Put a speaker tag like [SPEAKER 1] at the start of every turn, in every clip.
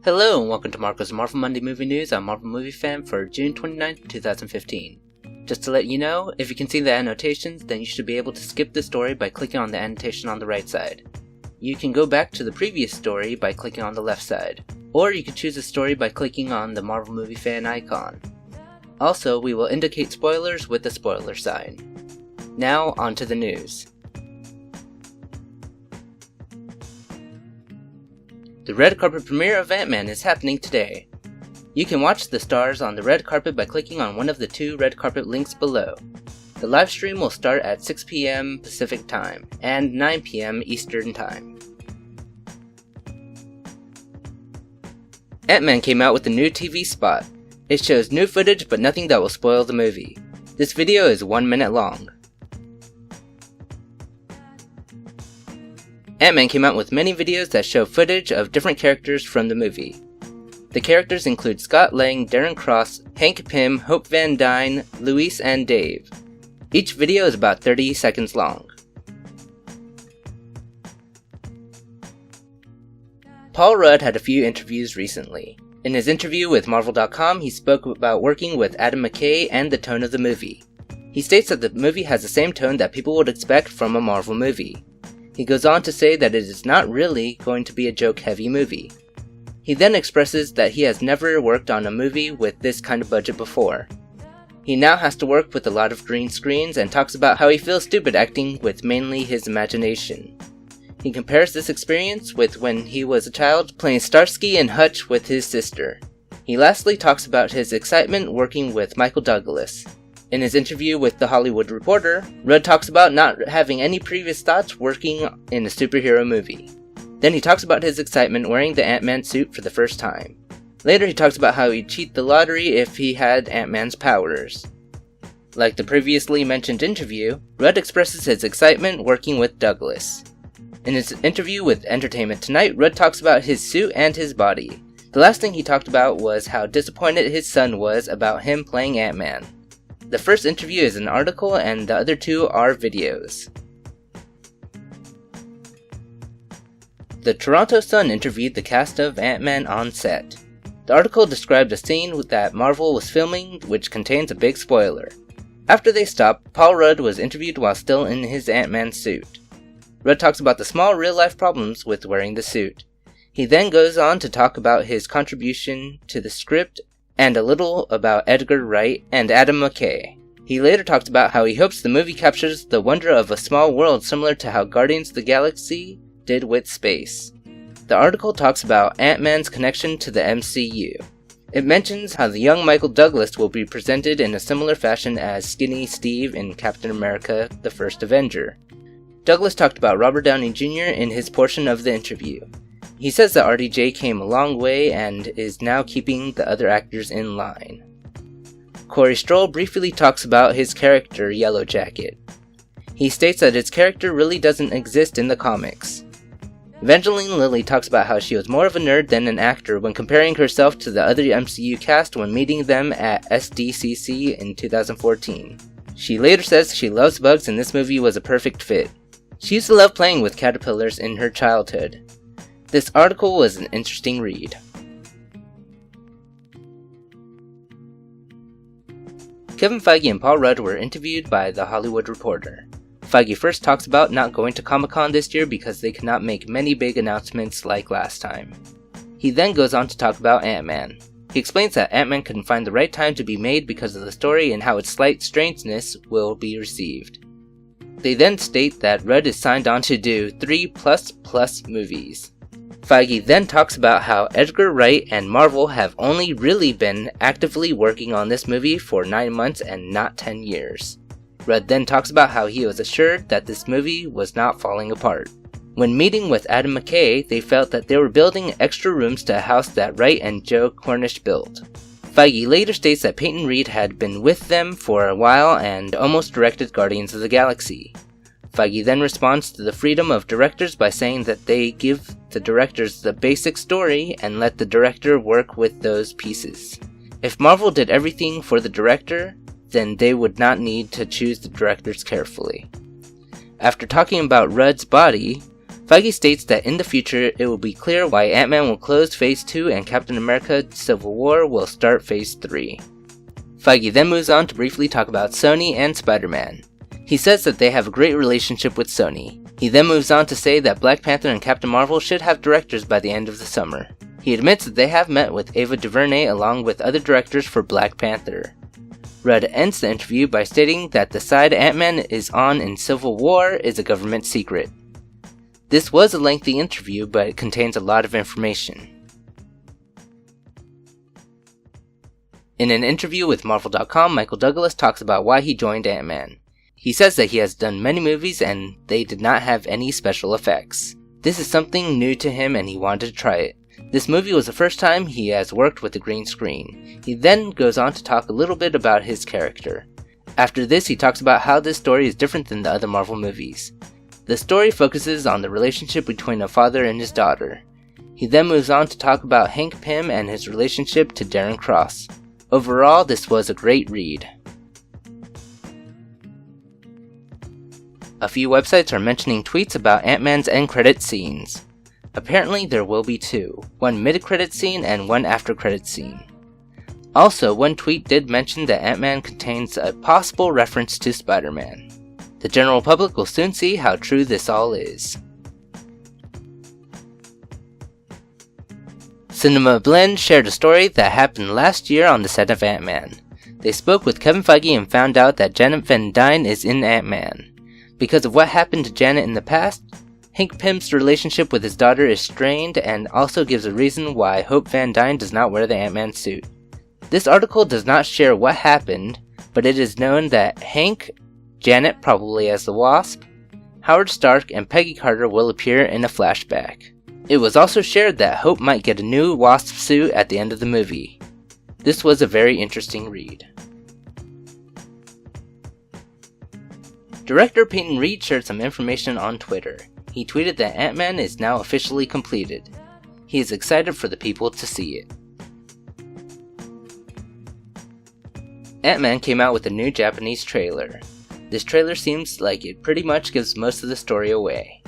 [SPEAKER 1] Hello and welcome to Marco's Marvel Monday Movie News on Marvel Movie Fan for June 29th, 2015. Just to let you know, if you can see the annotations, then you should be able to skip the story by clicking on the annotation on the right side. You can go back to the previous story by clicking on the left side, or you can choose a story by clicking on the Marvel Movie Fan icon. Also, we will indicate spoilers with the spoiler sign. Now, on to the news. The red carpet premiere of Ant-Man is happening today. You can watch the stars on the red carpet by clicking on one of the two red carpet links below. The live stream will start at 6 p.m. Pacific Time and 9 p.m. Eastern Time. Ant-Man came out with a new TV spot. It shows new footage but nothing that will spoil the movie. This video is 1 minute long. Ant-Man came out with many videos that show footage of different characters from the movie. The characters include Scott Lang, Darren Cross, Hank Pym, Hope Van Dyne, Luis, and Dave. Each video is about 30 seconds long. Paul Rudd had a few interviews recently. In his interview with Marvel.com, he spoke about working with Adam McKay and the tone of the movie. He states that the movie has the same tone that people would expect from a Marvel movie. He goes on to say that it is not really going to be a joke-heavy movie. He then expresses that he has never worked on a movie with this kind of budget before. He now has to work with a lot of green screens and talks about how he feels stupid acting with mainly his imagination. He compares this experience with when he was a child playing Starsky and Hutch with his sister. He lastly talks about his excitement working with Michael Douglas. In his interview with The Hollywood Reporter, Rudd talks about not having any previous thoughts working in a superhero movie. Then he talks about his excitement wearing the Ant-Man suit for the first time. Later he talks about how he'd cheat the lottery if he had Ant-Man's powers. Like the previously mentioned interview, Rudd expresses his excitement working with Douglas. In his interview with Entertainment Tonight, Rudd talks about his suit and his body. The last thing he talked about was how disappointed his son was about him playing Ant-Man. The first interview is an article and the other two are videos. The Toronto Sun interviewed the cast of Ant-Man on set. The article described a scene that Marvel was filming which contains a big spoiler. After they stopped, Paul Rudd was interviewed while still in his Ant-Man suit. Rudd talks about the small real-life problems with wearing the suit. He then goes on to talk about his contribution to the script and a little about Edgar Wright and Adam McKay. He later talked about how he hopes the movie captures the wonder of a small world similar to how Guardians of the Galaxy did with space. The article talks about Ant-Man's connection to the MCU. It mentions how the young Michael Douglas will be presented in a similar fashion as Skinny Steve in Captain America: The First Avenger. Douglas talked about Robert Downey Jr. in his portion of the interview. He says that RDJ came a long way and is now keeping the other actors in line. Corey Stoll briefly talks about his character Yellow Jacket. He states that his character really doesn't exist in the comics. Evangeline Lilly talks about how she was more of a nerd than an actor when comparing herself to the other MCU cast when meeting them at SDCC in 2014. She later says she loves bugs and this movie was a perfect fit. She used to love playing with caterpillars in her childhood. This article was an interesting read. Kevin Feige and Paul Rudd were interviewed by The Hollywood Reporter. Feige first talks about not going to Comic-Con this year because they cannot make many big announcements like last time. He then goes on to talk about Ant-Man. He explains that Ant-Man couldn't find the right time to be made because of the story and how its slight strangeness will be received. They then state that Rudd is signed on to do 3++ movies. Feige then talks about how Edgar Wright and Marvel have only really been actively working on this movie for 9 months and not 10 years. Rudd then talks about how he was assured that this movie was not falling apart. When meeting with Adam McKay, they felt that they were building extra rooms to a house that Wright and Joe Cornish built. Feige later states that Peyton Reed had been with them for a while and almost directed Guardians of the Galaxy. Feige then responds to the freedom of directors by saying that they give the directors the basic story and let the director work with those pieces. If Marvel did everything for the director, then they would not need to choose the directors carefully. After talking about Rudd's body, Feige states that in the future, it will be clear why Ant-Man will close Phase 2 and Captain America Civil War will start Phase 3. Feige then moves on to briefly talk about Sony and Spider-Man. He says that they have a great relationship with Sony. He then moves on to say that Black Panther and Captain Marvel should have directors by the end of the summer. He admits that they have met with Ava DuVernay along with other directors for Black Panther. Rudd ends the interview by stating that the side Ant-Man is on in Civil War is a government secret. This was a lengthy interview, but it contains a lot of information. In an interview with Marvel.com, Michael Douglas talks about why he joined Ant-Man. He says that he has done many movies and they did not have any special effects. This is something new to him and he wanted to try it. This movie was the first time he has worked with a green screen. He then goes on to talk a little bit about his character. After this, he talks about how this story is different than the other Marvel movies. The story focuses on the relationship between a father and his daughter. He then moves on to talk about Hank Pym and his relationship to Darren Cross. Overall, this was a great read. A few websites are mentioning tweets about Ant-Man's end credit scenes. Apparently there will be two, one mid-credit scene and one after-credit scene. Also, one tweet did mention that Ant-Man contains a possible reference to Spider-Man. The general public will soon see how true this all is. Cinema Blend shared a story that happened last year on the set of Ant-Man. They spoke with Kevin Feige and found out that Janet Van Dyne is in Ant-Man. Because of what happened to Janet in the past, Hank Pym's relationship with his daughter is strained and also gives a reason why Hope Van Dyne does not wear the Ant-Man suit. This article does not share what happened, but it is known that Hank, Janet probably as the Wasp, Howard Stark, and Peggy Carter will appear in a flashback. It was also shared that Hope might get a new Wasp suit at the end of the movie. This was a very interesting read. Director Peyton Reed shared some information on Twitter. He tweeted that Ant-Man is now officially completed. He is excited for the people to see it. Ant-Man came out with a new Japanese trailer. This trailer seems like it pretty much gives most of the story away.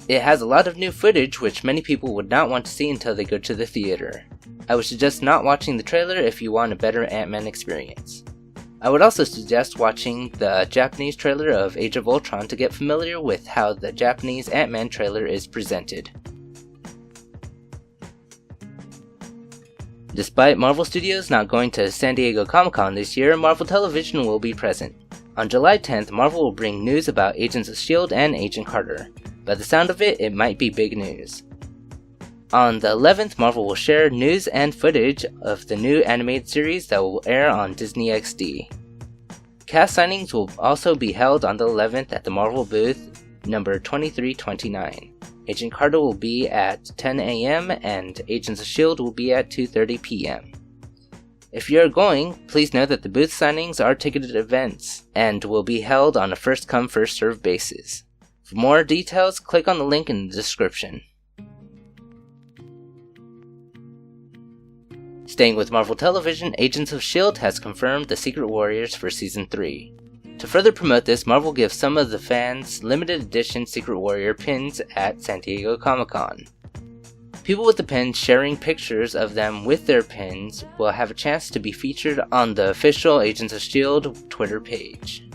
[SPEAKER 1] It has a lot of new footage which many people would not want to see until they go to the theater. I would suggest not watching the trailer if you want a better Ant-Man experience. I would also suggest watching the Japanese trailer of Age of Ultron to get familiar with how the Japanese Ant-Man trailer is presented. Despite Marvel Studios not going to San Diego Comic-Con this year, Marvel Television will be present. On July 10th, Marvel will bring news about Agents of S.H.I.E.L.D. and Agent Carter. By the sound of it, it might be big news. On the 11th, Marvel will share news and footage of the new animated series that will air on Disney XD. Cast signings will also be held on the 11th at the Marvel booth number 2329. Agent Carter will be at 10 a.m. and Agents of S.H.I.E.L.D. will be at 2:30 p.m. If you are going, please know that the booth signings are ticketed events and will be held on a first-come, first-served basis. For more details, click on the link in the description. Staying with Marvel Television, Agents of S.H.I.E.L.D. has confirmed the Secret Warriors for Season 3. To further promote this, Marvel gives some of the fans limited edition Secret Warrior pins at San Diego Comic-Con. People with the pins sharing pictures of them with their pins will have a chance to be featured on the official Agents of S.H.I.E.L.D. Twitter page.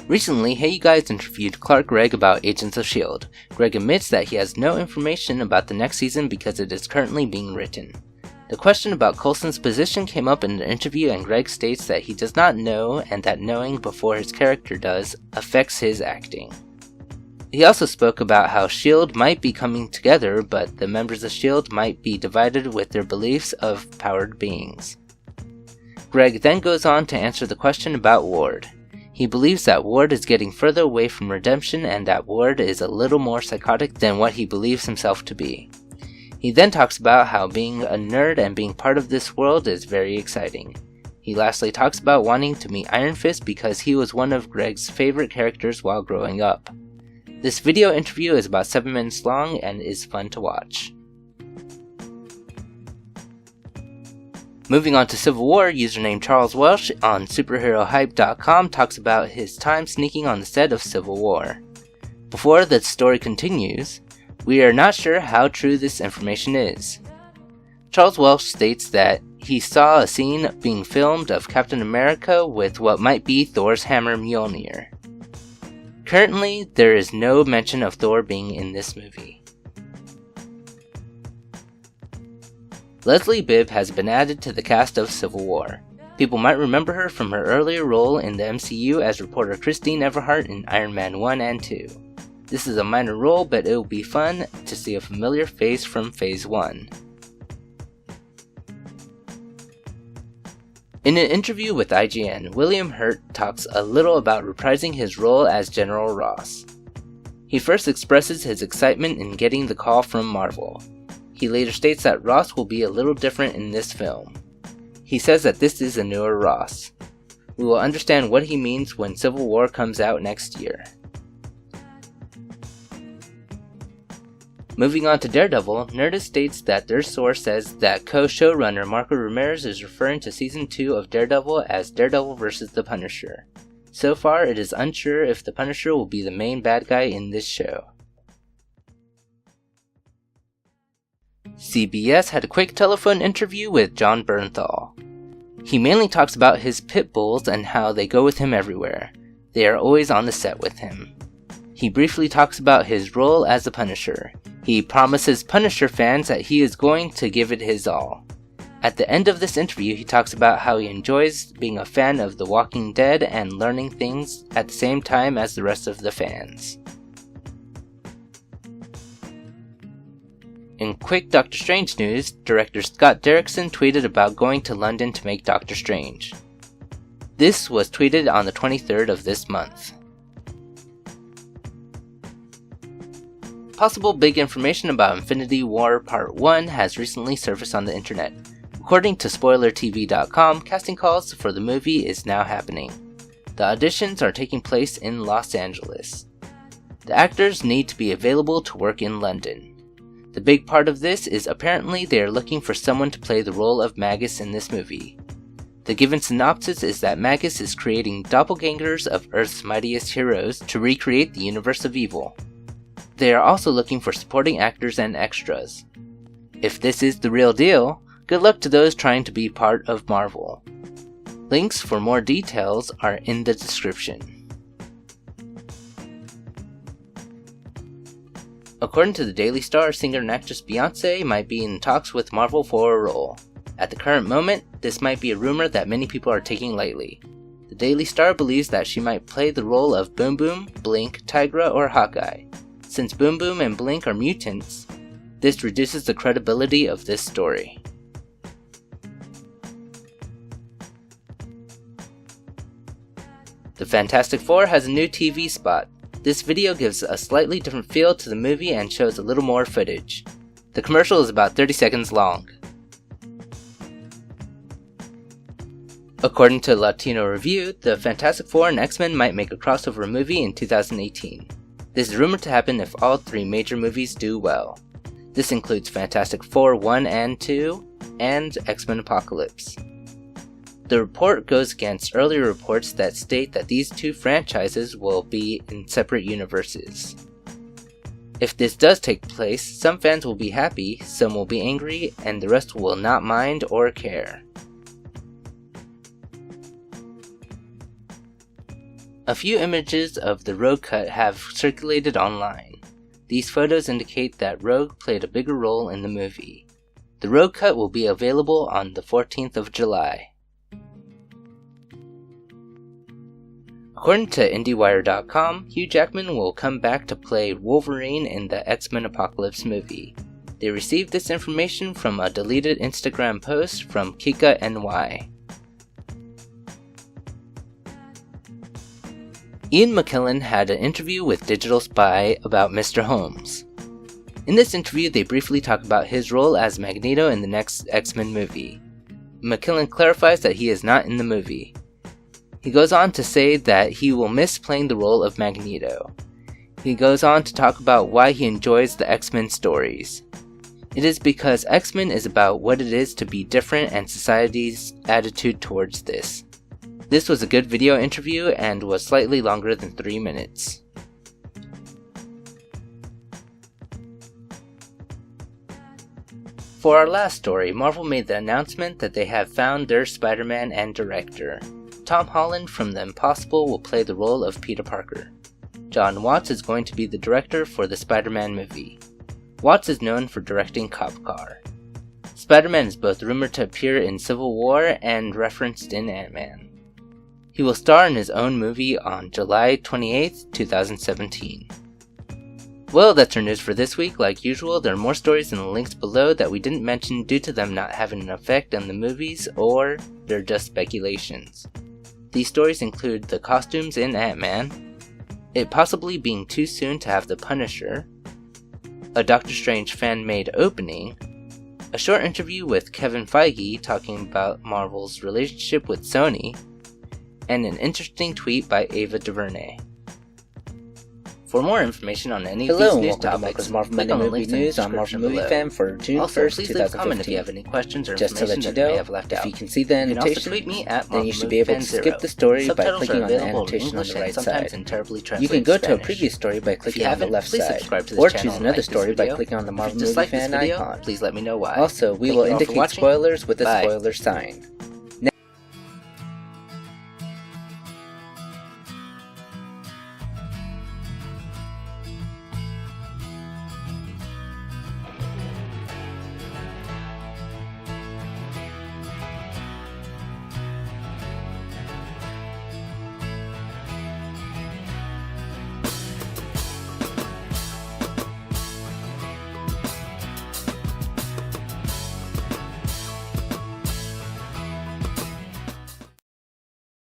[SPEAKER 1] Recently, Hey You Guys interviewed Clark Gregg about Agents of S.H.I.E.L.D. Gregg admits that he has no information about the next season because it is currently being written. The question about Coulson's position came up in the interview and Gregg states that he does not know and that knowing before his character does affects his acting. He also spoke about how S.H.I.E.L.D. might be coming together, but the members of S.H.I.E.L.D. might be divided with their beliefs of powered beings. Gregg then goes on to answer the question about Ward. He believes that Ward is getting further away from redemption and that Ward is a little more psychotic than what he believes himself to be. He then talks about how being a nerd and being part of this world is very exciting. He lastly talks about wanting to meet Iron Fist because he was one of Gregg's favorite characters while growing up. This video interview is about 7 minutes long and is fun to watch. Moving on to Civil War, username Charles Welsh on superherohype.com talks about his time sneaking on the set of Civil War. Before the story continues, we are not sure how true this information is. Charles Welsh states that he saw a scene being filmed of Captain America with what might be Thor's hammer Mjolnir. Currently, there is no mention of Thor being in this movie. Leslie Bibb has been added to the cast of Civil War. People might remember her from her earlier role in the MCU as reporter Christine Everhart in Iron Man 1 and 2. This is a minor role, but it will be fun to see a familiar face from Phase 1. In an interview with IGN, William Hurt talks a little about reprising his role as General Ross. He first expresses his excitement in getting the call from Marvel. He later states that Ross will be a little different in this film. He says that this is a newer Ross. We will understand what he means when Civil War comes out next year. Moving on to Daredevil, Nerdist states that their source says that co-showrunner Marco Ramirez is referring to Season 2 of Daredevil as Daredevil vs. the Punisher. So far, it is unsure if the Punisher will be the main bad guy in this show. CBS had a quick telephone interview with Jon Bernthal. He mainly talks about his pit bulls and how they go with him everywhere. They are always on the set with him. He briefly talks about his role as the Punisher. He promises Punisher fans that he is going to give it his all. At the end of this interview, he talks about how he enjoys being a fan of The Walking Dead and learning things at the same time as the rest of the fans. In quick Doctor Strange news, director Scott Derrickson tweeted about going to London to make Doctor Strange. This was tweeted on the 23rd of this month. Possible big information about Infinity War Part 1 has recently surfaced on the internet. According to SpoilerTV.com, casting calls for the movie is now happening. The auditions are taking place in Los Angeles. The actors need to be available to work in London. The big part of this is apparently they are looking for someone to play the role of Magus in this movie. The given synopsis is that Magus is creating doppelgangers of Earth's mightiest heroes to recreate the universe of evil. They are also looking for supporting actors and extras. If this is the real deal, good luck to those trying to be part of Marvel. Links for more details are in the description. According to the Daily Star, singer and actress Beyoncé might be in talks with Marvel for a role. At the current moment, this might be a rumor that many people are taking lightly. The Daily Star believes that she might play the role of Boom Boom, Blink, Tigra, or Hawkeye. Since Boom Boom and Blink are mutants, this reduces the credibility of this story. The Fantastic Four has a new TV spot. This video gives a slightly different feel to the movie and shows a little more footage. The commercial is about 30 seconds long. According to Latino Review, the Fantastic Four and X-Men might make a crossover movie in 2018. This is rumored to happen if all three major movies do well. This includes Fantastic Four 1 and 2, and X-Men Apocalypse. The report goes against earlier reports that state that these two franchises will be in separate universes. If this does take place, some fans will be happy, some will be angry, and the rest will not mind or care. A few images of the Rogue cut have circulated online. These photos indicate that Rogue played a bigger role in the movie. The Rogue cut will be available on the 14th of July. According to IndieWire.com, Hugh Jackman will come back to play Wolverine in the X-Men Apocalypse movie. They received this information from a deleted Instagram post from Kika NY. Ian McKellen had an interview with Digital Spy about Mr. Holmes. In this interview, they briefly talk about his role as Magneto in the next X-Men movie. McKellen clarifies that he is not in the movie. He goes on to say that he will miss playing the role of Magneto. He goes on to talk about why he enjoys the X-Men stories. It is because X-Men is about what it is to be different and society's attitude towards this. This was a good video interview and was slightly longer than 3 minutes. For our last story, Marvel made the announcement that they have found their Spider-Man and director. Tom Holland from The Impossible will play the role of Peter Parker. Jon Watts is going to be the director for the Spider-Man movie. Watts is known for directing Cop Car. Spider-Man is both rumored to appear in Civil War and referenced in Ant-Man. He will star in his own movie on July 28, 2017. Well, that's our news for this week. Like usual, there are more stories in the links below that we didn't mention due to them not having an effect on the movies, or they're just speculations. These stories include the costumes in Ant-Man, it possibly being too soon to have the Punisher, a Doctor Strange fan-made opening, a short interview with Kevin Feige talking about Marvel's relationship with Sony, and an interesting tweet by Ava DuVernay. For more information on any of these news topics,
[SPEAKER 2] Marvel Monday Movie News on Marvel Movie Fan for June 1st,
[SPEAKER 1] please leave a comment if you have any questions or
[SPEAKER 2] Just to let you know, if you can see the annotation, then you should be able to skip the story by clicking on the annotation on the right side. You can go to a previous story by clicking on the left side, or choose another story by clicking on the Marvel Movie Fan icon.
[SPEAKER 1] Please let me know why.
[SPEAKER 2] Also, we will indicate spoilers with a spoiler sign.